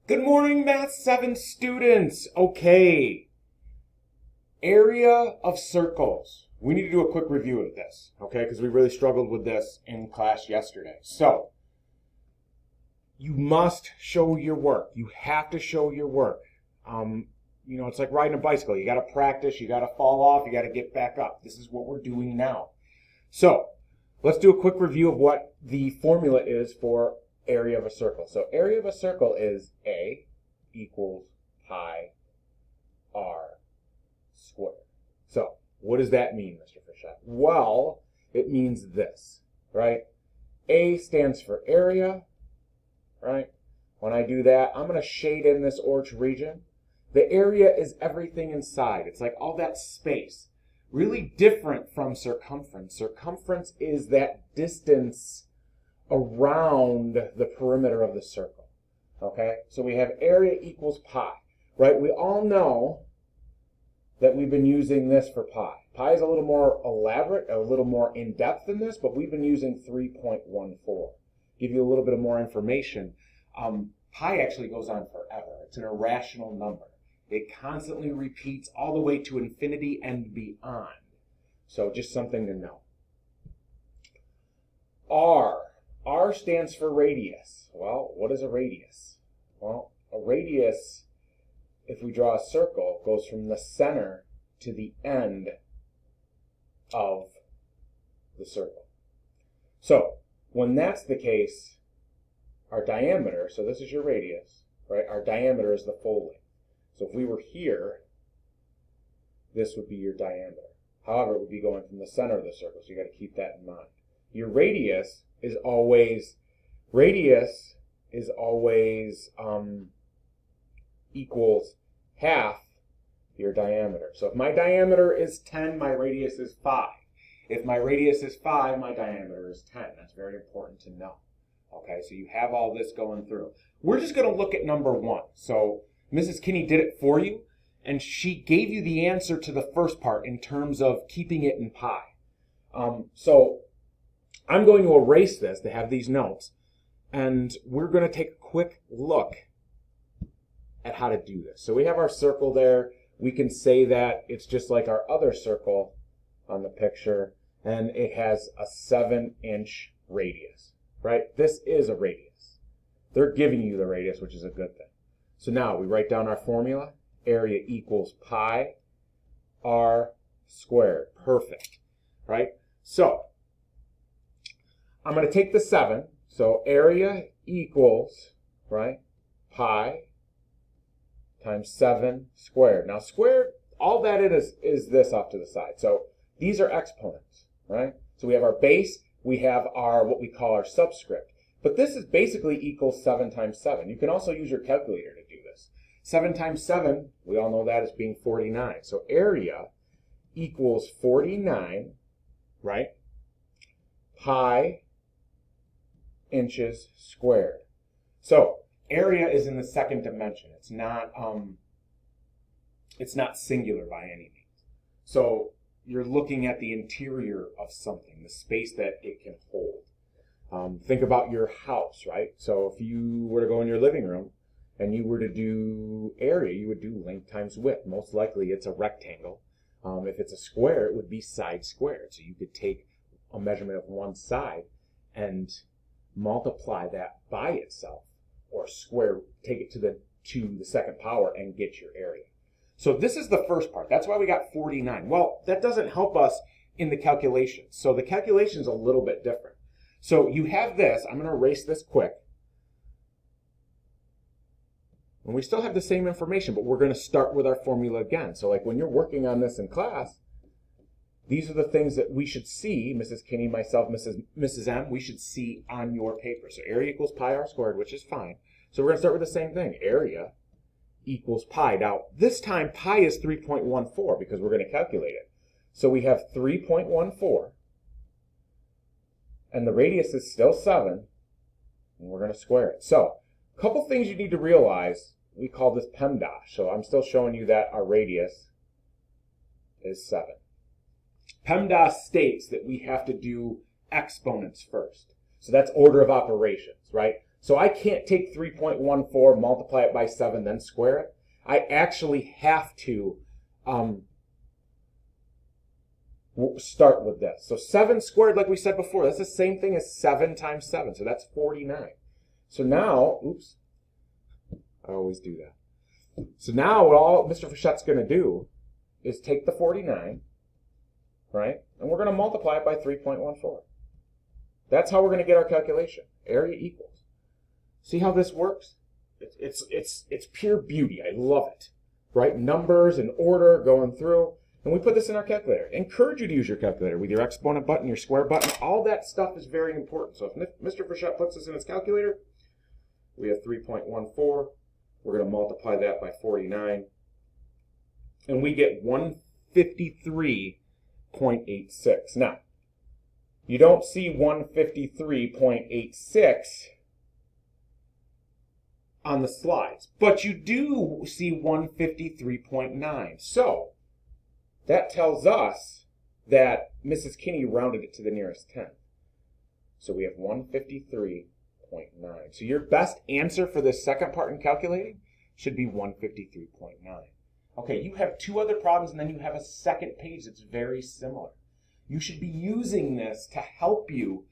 Good morning, Math 7 students. Okay, area of circles. We need to do a quick review of this, okay, because we really struggled with this in class yesterday. So, you must show your work. You have to show your work. It's like riding a bicycle. You got to practice, you got to fall off, you got to get back up. This is what we're doing now. So, let's do a quick review of what the formula is for area of a circle. So area of a circle is A equals pi r squared. So what does that mean, Mr. Fischette? Well, it means this, right? A stands for area, right? When I do that, I'm going to shade in this orange region. The area is everything inside. It's like all that space. Really different from circumference. Circumference is that distance around the perimeter of the circle. Okay, so we have area equals pi, right? We all know that we've been using this for pi. Pi is a little more elaborate, a little more in-depth than this, but we've been using 3.14. Give you a little bit of more information. Pi actually goes on forever. It's an irrational number. It constantly repeats all the way to infinity and beyond. So just something to know. R stands for radius. Well, what is a radius? Well, a radius, if we draw a circle, goes from the center to the end of the circle. So, when that's the case, our diameter, so this is your radius, right? Our diameter is the full length. So if we were here, this would be your diameter. However, it would be going from the center of the circle, so you got to keep that in mind. Your radius is always equals half your diameter. So if my diameter is 10, my radius is 5. If my radius is 5, my diameter is 10. That's very important to know. Okay, so you have all this going through. We're just going to look at number 1. So Mrs. Kinney did it for you, and she gave you the answer to the first part in terms of keeping it in pi. So I'm going to erase this to have these notes, and we're going to take a quick look at how to do this. So we have our circle there. We can say that it's just like our other circle on the picture, and it has a 7-inch radius, right? This is a radius. They're giving you the radius, which is a good thing. So now we write down our formula. Area equals pi r squared. Perfect, right? So I'm going to take the 7. So area equals, right, pi times 7 squared. Now squared, all that it is this off to the side. So these are exponents, right? So we have our base, we have our what we call our subscript. But this is basically equals 7 times 7. You can also use your calculator to do this. 7 times 7, we all know that as being 49. So area equals 49, right, pi inches squared. So area is in the second dimension. It's not singular by any means. So you're looking at the interior of something, the space that it can hold. Think about your house, right? So if you were to go in your living room and you were to do area, you would do length times width. Most likely it's a rectangle. If it's a square, it would be side squared. So you could take a measurement of one side and multiply that by itself, or take it to the second power and get your area. So this is the first part. That's why we got 49. Well, that doesn't help us in the calculations. So the calculation is a little bit different. So you have this. I'm going to erase this quick. And we still have the same information, but we're going to start with our formula again. So like when you're working on this in class, these are the things that we should see, Mrs. Kinney, myself, Mrs. M, we should see on your paper. So area equals pi r squared, which is fine. So we're going to start with the same thing. Area equals pi. Now, this time pi is 3.14 because we're going to calculate it. So we have 3.14, and the radius is still 7, and we're going to square it. So a couple things you need to realize. We call this PEMDAS. So I'm still showing you that our radius is 7. PEMDAS states that we have to do exponents first. So that's order of operations, right? So I can't take 3.14, multiply it by 7, then square it. I actually have to start with this. So 7 squared, like we said before, that's the same thing as 7 times 7. So that's 49. So now, oops, I always do that. So now what all Mr. Frichette's going to do is take the 49, right? And we're going to multiply it by 3.14. That's how we're going to get our calculation. Area equals. See how this works? It's pure beauty. I love it. Right? Numbers and order going through. And we put this in our calculator. I encourage you to use your calculator with your exponent button, your square button. All that stuff is very important. So if Mr. Frichette puts this in his calculator, we have 3.14. We're going to multiply that by 49. And we get 153.86. Now, you don't see 153.86 on the slides, but you do see 153.9. So that tells us that Mrs. Kinney rounded it to the nearest tenth. So we have 153.9. So your best answer for this second part in calculating should be 153.9. Okay, you have 2 other problems, and then you have a second page that's very similar. You should be using this to help you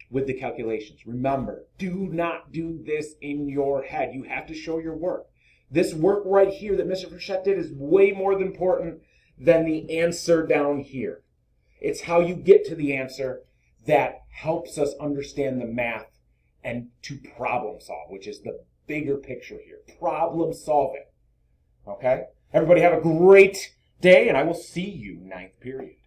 with the calculations. Remember, do not do this in your head. You have to show your work. This work right here that Mr. Frichette did is way more important than the answer down here. It's how you get to the answer that helps us understand the math and to problem solve, which is the bigger picture here. Problem solving. Okay? Everybody have a great day, and I will see you 9th period.